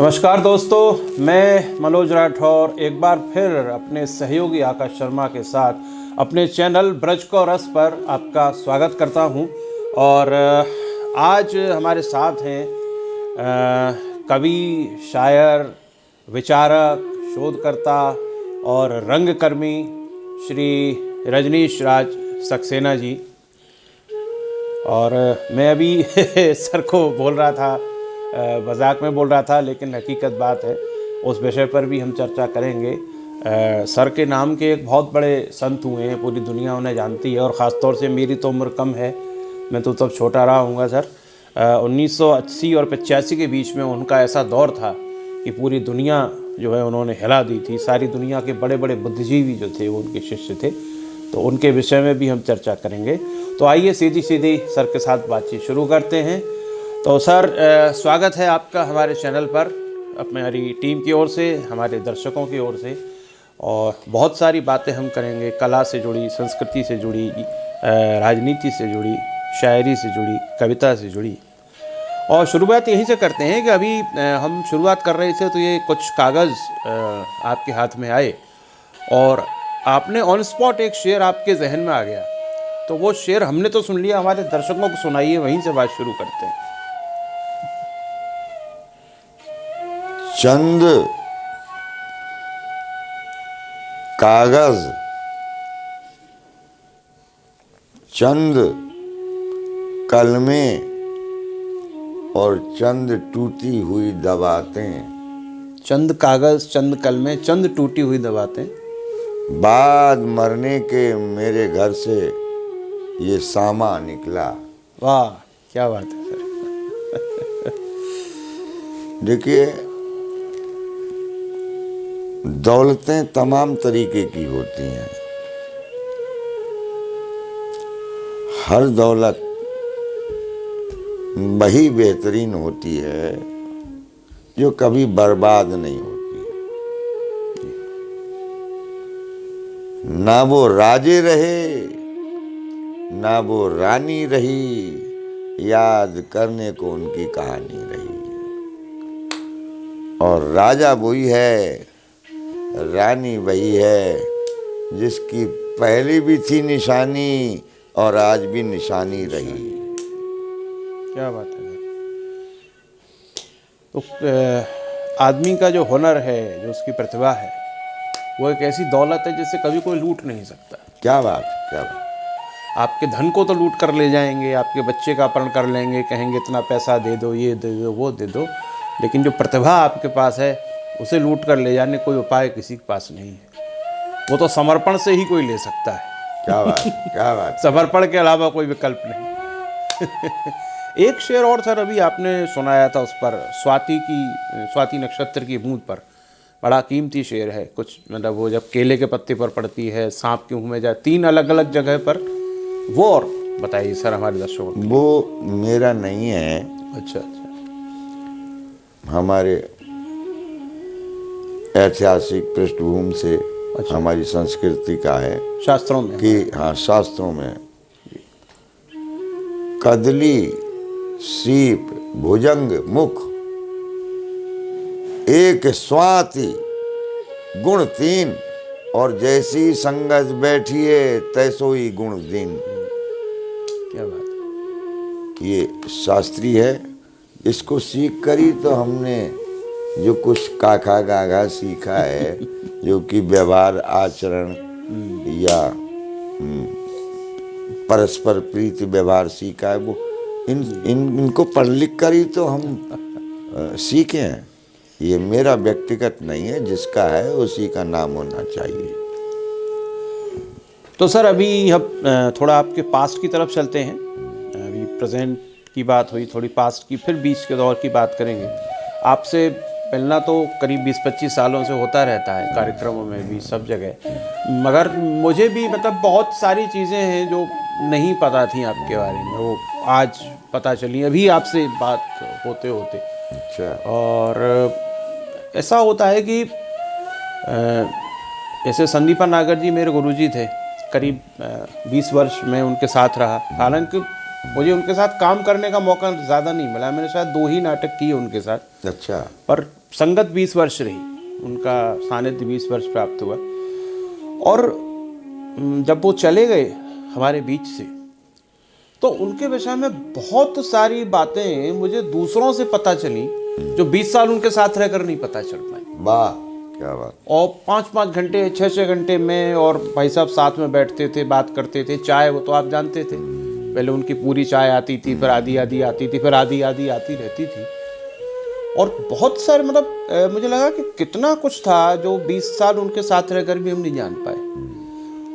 नमस्कार दोस्तों, मैं मनोज राठौर एक बार फिर अपने सहयोगी आकाश शर्मा के साथ अपने चैनल ब्रज को रस पर आपका स्वागत करता हूं। और आज हमारे साथ हैं कवि, शायर, विचारक, शोधकर्ता और रंगकर्मी श्री रजनीश राज सक्सेना जी। और मैं अभी सर को बोल रहा था, मजाक में बोल रहा था, लेकिन हकीकत बात है, उस विषय पर भी हम चर्चा करेंगे। सर के नाम के एक बहुत बड़े संत हुए हैं, पूरी दुनिया उन्हें जानती है, और ख़ास तौर से मेरी तो उम्र कम है, मैं तो तब छोटा रहा हूँगा सर। 1980 और 85 के बीच में उनका ऐसा दौर था कि पूरी दुनिया जो है उन्होंने हिला दी थी। सारी दुनिया के बड़े बड़े बुद्धिजीवी जो थे वो उनके शिष्य थे, तो उनके विषय में भी हम चर्चा करेंगे। तो आइए सीधी सीधी सर के साथ बातचीत शुरू करते हैं। तो सर, स्वागत है आपका हमारे चैनल पर, हमारी टीम की ओर से, हमारे दर्शकों की ओर से। और बहुत सारी बातें हम करेंगे, कला से जुड़ी, संस्कृति से जुड़ी, राजनीति से जुड़ी, शायरी से जुड़ी, कविता से जुड़ी। और शुरुआत यहीं से करते हैं कि अभी हम शुरुआत कर रहे थे तो ये कुछ कागज़ आपके हाथ में आए और आपने ऑन स्पॉट एक शेर आपके जहन में आ गया। तो वो शेर हमने तो सुन लिया, हमारे दर्शकों को सुनाइए, वहीं से बात शुरू करते हैं। चंद कागज, चंद कलमें और चंद टूटी हुई दबातें। चंद कागज, चंद कलमें, चंद टूटी हुई दबातें। बाद मरने के मेरे घर से ये सामा निकला। वाह, क्या बात है सर। देखिए, दौलतें तमाम तरीके की होती हैं। हर दौलत वही बेहतरीन होती है जो कभी बर्बाद नहीं होती। ना वो राजे रहे, ना वो रानी रही, याद करने को उनकी कहानी रही। और राजा वही है, रानी वही है, जिसकी पहले भी थी निशानी और आज भी निशानी रही। क्या बात है सर। तो आदमी का जो हुनर है, जो उसकी प्रतिभा है, वो एक ऐसी दौलत है जिसे कभी कोई लूट नहीं सकता। क्या बात, क्या बात। आपके धन को तो लूट कर ले जाएंगे, आपके बच्चे का अपहरण कर लेंगे, कहेंगे इतना पैसा दे दो, ये दे दो, वो दे दो, लेकिन जो प्रतिभा आपके पास है उसे लूट कर ले जाने कोई उपाय किसी के पास नहीं है। वो तो समर्पण से ही कोई ले सकता है। क्या बात, क्या बात। समर्पण के अलावा कोई विकल्प नहीं। एक शेर और सर अभी आपने सुनाया था, उस पर स्वाति नक्षत्र की बूंद पर, बड़ा कीमती शेर है। कुछ मतलब वो जब केले के पत्ते पर पड़ती है, सांप के मुंह में जाए, 3 अलग अलग जगह पर, वो और बताइए सर हमारे दर्शकों को। वो मेरा नहीं है। अच्छा अच्छा। हमारे ऐतिहासिक पृष्ठभूमि से, अच्छा, हमारी संस्कृति का है, शास्त्रों में कि हाँ, शास्त्रों में कदली, सीप, भुजंग, मुख, एक स्वाति, गुण 3, और जैसी संगत बैठिए तैसोई गुण दीन। क्या बात है। ये शास्त्री है। इसको सीख कर ही तो हमने जो कुछ काखा गाघा सीखा है, जो कि व्यवहार, आचरण या परस्पर प्रीति व्यवहार सीखा है, वो इनको पढ़ लिख कर ही तो हम सीखे हैं। ये मेरा व्यक्तिगत नहीं है, जिसका है उसी का नाम होना चाहिए। तो सर अभी हम थोड़ा आपके पास्ट की तरफ चलते हैं। अभी प्रेजेंट की बात हुई, थोड़ी पास्ट की, फिर बीच के दौर की बात करेंगे। आपसे मिलना तो करीब 20-25 सालों से होता रहता है, कार्यक्रमों में भी, सब जगह। मगर मुझे भी मतलब बहुत सारी चीज़ें हैं जो नहीं पता थी आपके बारे में, वो आज पता चली अभी आपसे बात होते होते। अच्छा। और ऐसा होता है कि जैसे संदीपन नागर जी मेरे गुरुजी थे, करीब 20 वर्ष में उनके साथ रहा। हालांकि मुझे उनके साथ काम करने का मौका ज़्यादा नहीं मिला, मैंने शायद 2 ही नाटक किए उनके साथ। अच्छा। पर संगत 20 वर्ष रही, उनका सानिध्य 20 वर्ष प्राप्त हुआ। और जब वो चले गए हमारे बीच से, तो उनके विषय में बहुत सारी बातें मुझे दूसरों से पता चली जो 20 साल उनके साथ रहकर नहीं पता चल पाई। वाह, क्या बात। और 5-5 घंटे 6-6 घंटे में, और भाई साहब साथ में बैठते थे, बात करते थे। चाय वो तो आप जानते थे, पहले उनकी पूरी चाय आती थी, फिर आधी आधी आती थी, फिर आधी आधी आती रहती थी। और बहुत सारे मतलब मुझे लगा कि कितना कुछ था जो 20 साल उनके साथ रहकर भी हम नहीं जान पाए।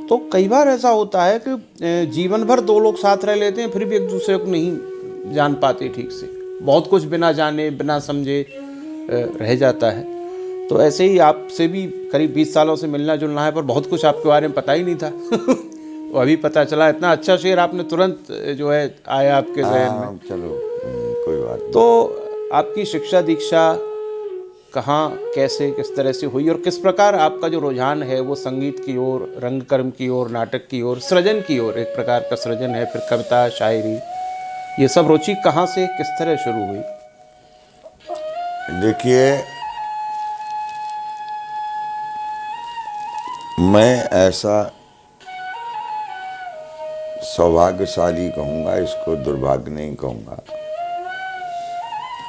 तो कई बार ऐसा होता है कि जीवन भर दो लोग साथ रह लेते हैं, फिर भी एक दूसरे को नहीं जान पाते ठीक से। बहुत कुछ बिना जाने बिना समझे रह जाता है। तो ऐसे ही आपसे भी करीब 20 सालों से मिलना जुलना है, पर बहुत कुछ आपके बारे में पता ही नहीं था। वो अभी पता चला। इतना अच्छा शेर आपने तुरंत जो है आया आपके जहन में। चलो, कोई बात नहीं। तो आपकी शिक्षा दीक्षा कहाँ, कैसे, किस तरह से हुई, और किस प्रकार आपका जो रुझान है वो संगीत की ओर, रंगकर्म की ओर, नाटक की ओर, सृजन की ओर, एक प्रकार का सृजन है, फिर कविता, शायरी, ये सब रुचि कहाँ से, किस तरह शुरू हुई? देखिए, मैं ऐसा सौभाग्यशाली कहूँगा, इसको दुर्भाग्य नहीं कहूँगा,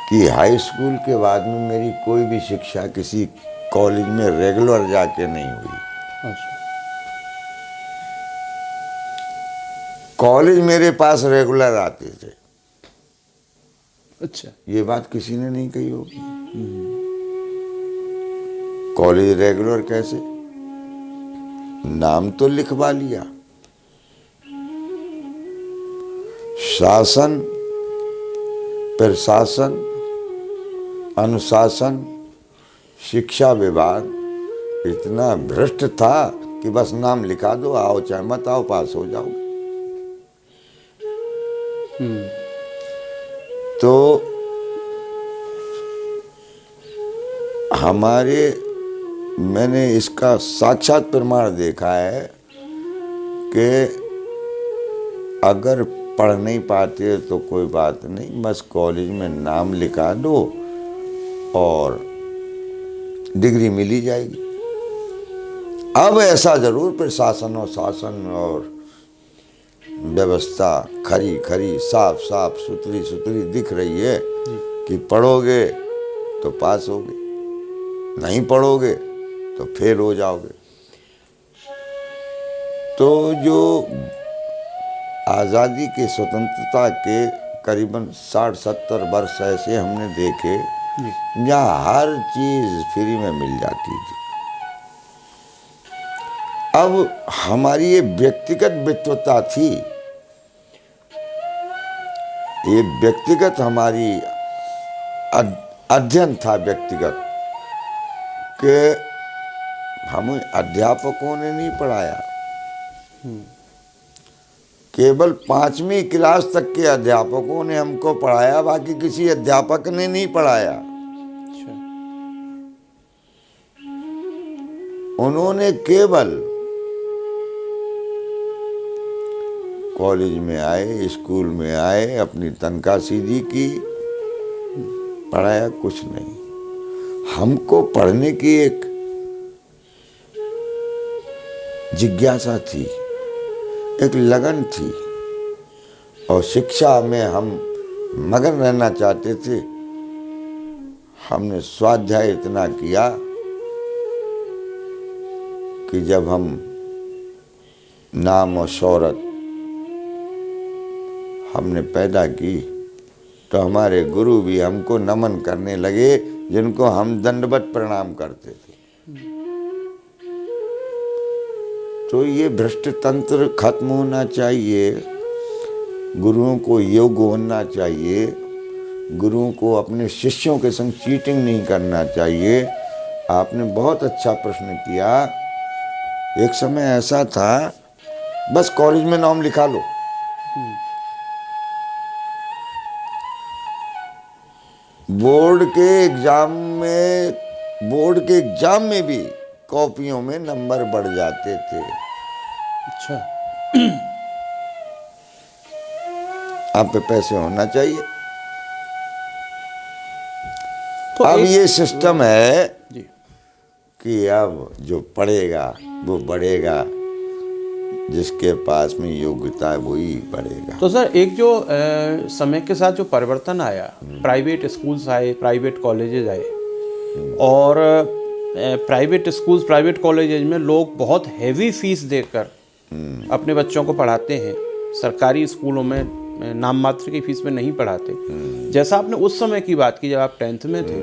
कि हाई स्कूल के बाद में मेरी कोई भी शिक्षा किसी कॉलेज में रेगुलर जाके नहीं हुई। अच्छा। कॉलेज मेरे पास रेगुलर आते थे। अच्छा। ये बात किसी ने नहीं कही होगी। कॉलेज रेगुलर कैसे? नाम तो लिखवा लिया, शासन, प्रशासन, अनुशासन, शिक्षा विभाग इतना भ्रष्ट था कि बस नाम लिखा दो, आओ चाहे मत आओ, पास हो जाओगे। तो मैंने इसका साक्षात प्रमाण देखा है कि अगर पढ़ नहीं पाते तो कोई बात नहीं, बस कॉलेज में नाम लिखा दो और डिग्री मिली जाएगी। अब ऐसा जरूर प्रशासन और शासन और व्यवस्था खरी खरी, साफ साफ, सुथरी सुथरी दिख रही है कि पढ़ोगे तो पास होगे, नहीं पढ़ोगे तो फेल हो जाओगे। तो जो आज़ादी के, स्वतंत्रता के करीबन 60-70 वर्ष ऐसे हमने देखे जहाँ हर चीज़ फ्री में मिल जाती थी। अब हमारी ये व्यक्तिगत वित्तता थी, ये व्यक्तिगत हमारी अध्ययन था व्यक्तिगत, कि हमें अध्यापकों ने नहीं पढ़ाया। केवल 5वीं क्लास तक के अध्यापकों ने हमको पढ़ाया, बाकी किसी अध्यापक ने नहीं पढ़ाया। उन्होंने केवल कॉलेज में आए, स्कूल में आए, अपनी तनख्वाह सीधी की, पढ़ाया कुछ नहीं। हमको पढ़ने की एक जिज्ञासा थी, एक लगन थी, और शिक्षा में हम मगन रहना चाहते थे। हमने स्वाध्याय इतना किया कि जब हम नाम और शोहरत हमने पैदा की तो हमारे गुरु भी हमको नमन करने लगे, जिनको हम दंडवत प्रणाम करते थे। तो ये भ्रष्ट तंत्र खत्म होना चाहिए, गुरुओं को योग्य होना चाहिए, गुरुओं को अपने शिष्यों के संग चीटिंग नहीं करना चाहिए। आपने बहुत अच्छा प्रश्न किया। एक समय ऐसा था, बस कॉलेज में नाम लिखा लो, बोर्ड के एग्जाम में भी कॉपियों में नंबर बढ़ जाते थे। अच्छा। आप पे पैसे होना चाहिए। तो तो अब ये सिस्टम है जी कि अब जो पढ़ेगा वो बढ़ेगा, जिसके पास में योग्यता है वही बढ़ेगा। तो सर एक जो समय के साथ जो परिवर्तन आया, प्राइवेट स्कूल्स आए, प्राइवेट कॉलेजेस आए, और प्राइवेट स्कूल्स प्राइवेट कॉलेजेज में लोग बहुत हैवी फीस देकर अपने बच्चों को पढ़ाते हैं। सरकारी स्कूलों में नाम मात्र की फीस में नहीं पढ़ाते। जैसा आपने उस समय की बात की जब आप 10th में थे,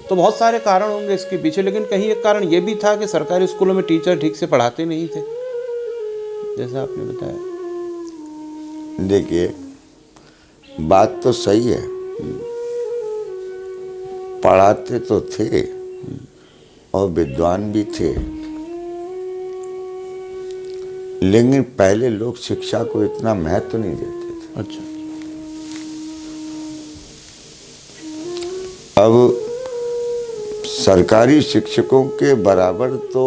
तो बहुत सारे कारण होंगे इसके पीछे, लेकिन कहीं एक कारण ये भी था कि सरकारी स्कूलों में टीचर ठीक से पढ़ाते नहीं थे, जैसा आपने बताया। देखिए, बात तो सही है, पढ़ाते तो थे और विद्वान भी थे, लेकिन पहले लोग शिक्षा को इतना महत्व नहीं देते थे। अच्छा। अब सरकारी शिक्षकों के बराबर तो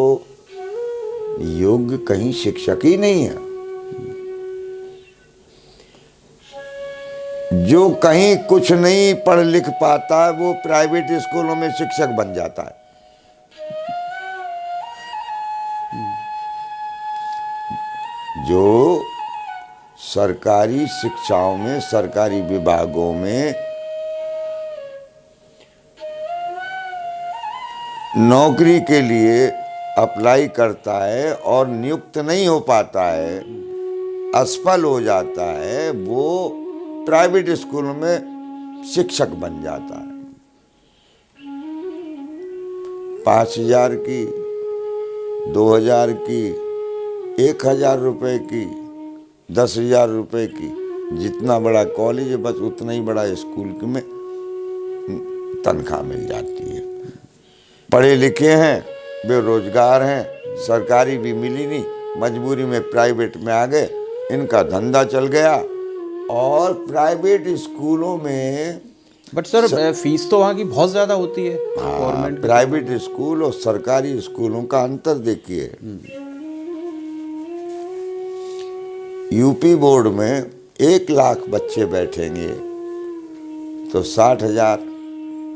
योग्य कहीं शिक्षक ही नहीं है। जो कहीं कुछ नहीं पढ़ लिख पाता है वो प्राइवेट स्कूलों में शिक्षक बन जाता है। जो सरकारी शिक्षाओं में, सरकारी विभागों में नौकरी के लिए अप्लाई करता है और नियुक्त नहीं हो पाता है, असफल हो जाता है, वो प्राइवेट स्कूलों में शिक्षक बन जाता है। 5,000 की, 2,000 की, 1,000 रुपए की, 10,000 रुपए की, जितना बड़ा कॉलेज है बस उतना ही बड़ा स्कूल में तनख्वाह मिल जाती है। पढ़े लिखे हैं, बेरोजगार हैं, सरकारी भी मिली नहीं, मजबूरी में प्राइवेट में आ गए, इनका धंधा चल गया। और प्राइवेट स्कूलों में बट सर फीस तो वहाँ की बहुत ज़्यादा होती है गवर्नमेंट। प्राइवेट स्कूल और सरकारी स्कूलों का अंतर देखिए। यूपी बोर्ड में 1,00,000 बच्चे बैठेंगे तो 60,000,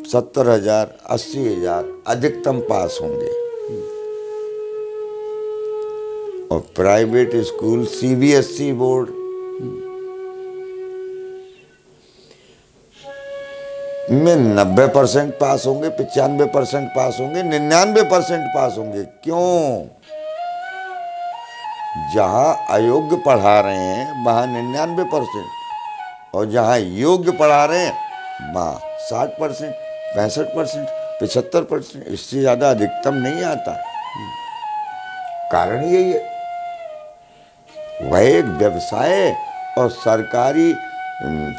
70,000, 80,000 अधिकतम पास होंगे। और प्राइवेट स्कूल CBSE बोर्ड में 90% पास होंगे, 95% पास होंगे, 99% पास होंगे। क्यों? जहां अयोग्य पढ़ा रहे हैं वहां 99%, और जहां योग्य पढ़ा रहे हैं वहां 60%, 65%, 75%, इससे ज्यादा अधिकतम नहीं आता। कारण यही है, वह एक व्यवसाय है। और सरकारी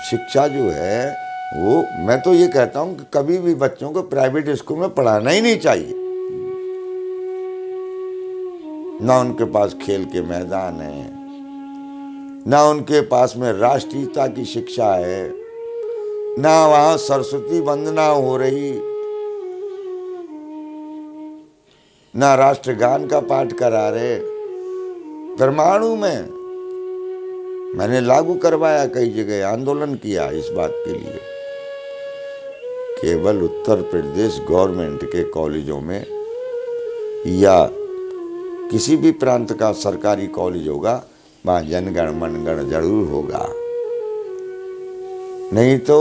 शिक्षा जो है वो, मैं तो ये कहता हूं कि कभी भी बच्चों को प्राइवेट स्कूल में पढ़ाना ही नहीं चाहिए। ना उनके पास खेल के मैदान है, ना उनके पास में राष्ट्रीयता की शिक्षा है, ना वहां सरस्वती वंदना हो रही, ना राष्ट्रगान का पाठ करा रहे। परमाणु में मैंने लागू करवाया, कई जगह आंदोलन किया इस बात के लिए। केवल उत्तर प्रदेश गवर्नमेंट के कॉलेजों में या किसी भी प्रांत का सरकारी कॉलेज होगा वहाँ जनगण मनगण जरूर होगा, नहीं तो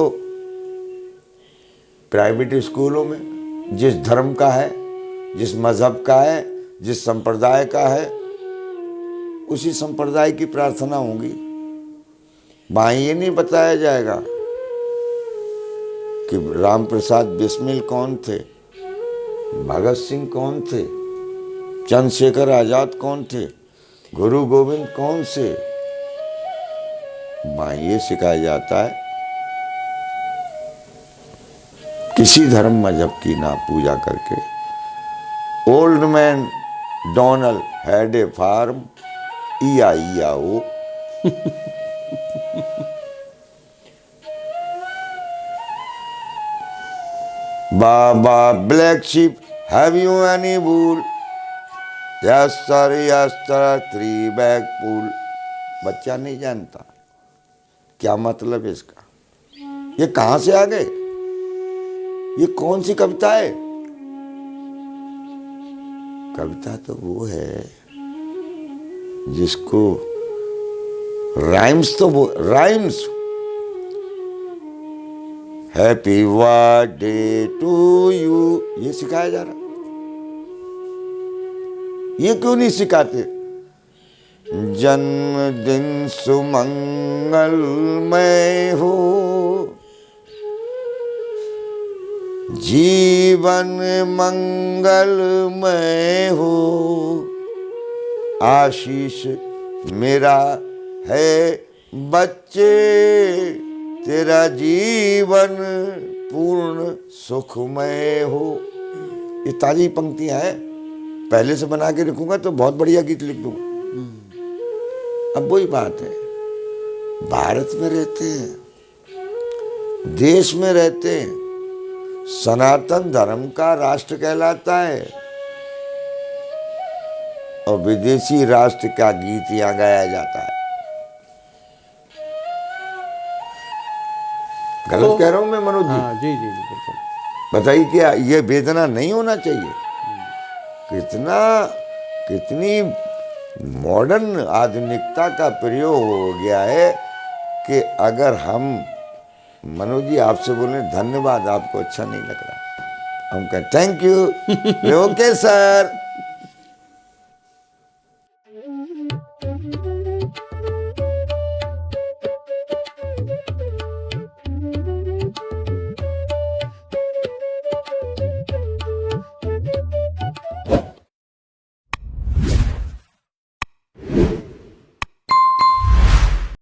प्राइवेट स्कूलों में जिस धर्म का है, जिस मजहब का है, जिस संप्रदाय का है, उसी संप्रदाय की प्रार्थना होगी। वहाँ ये नहीं बताया जाएगा कि राम प्रसाद बिस्मिल कौन थे, भगत सिंह कौन थे, चंद्रशेखर आजाद कौन थे, गुरु गोविंद कौन से। वहाँ ये सिखाया जाता है किसी धर्म मजहब की ना पूजा करके। Old man Donald had a farm, EIEIO। Baa baa black sheep, have you any wool? Yes sir, 3 bag full. बच्चा नहीं जानता क्या मतलब इसका, ये कहां से आ गए। ये कौन सी कविता है? कविता तो वो है जिसको rhymes happy birthday to you ये सिखाया जा रहा। ये क्यों नहीं सिखाते? जन्मदिन सुमंगलमय हो, जीवन मंगलमय हो, आशीष मेरा है बच्चे, तेरा जीवन पूर्ण सुखमय हो। ये ताजी पंक्तियां हैं, पहले से बना के रखूंगा तो बहुत बढ़िया गीत लिख दूंगा। अब वही बात है, भारत में रहते हैं, देश में रहते हैं, सनातन धर्म का राष्ट्र कहलाता है और विदेशी राष्ट्र का गीत यहाँ गाया जाता है। गलत कह रहा हूं मैं मनोज जी? हाँ जी जी जी बिल्कुल। बताइए क्या ये वेदना नहीं होना चाहिए? कितनी मॉडर्न आधुनिकता का प्रयोग हो गया है कि अगर हम मनोज जी आपसे बोले धन्यवाद, आपको अच्छा नहीं लग रहा, हम कहें थैंक यू, ओके सर।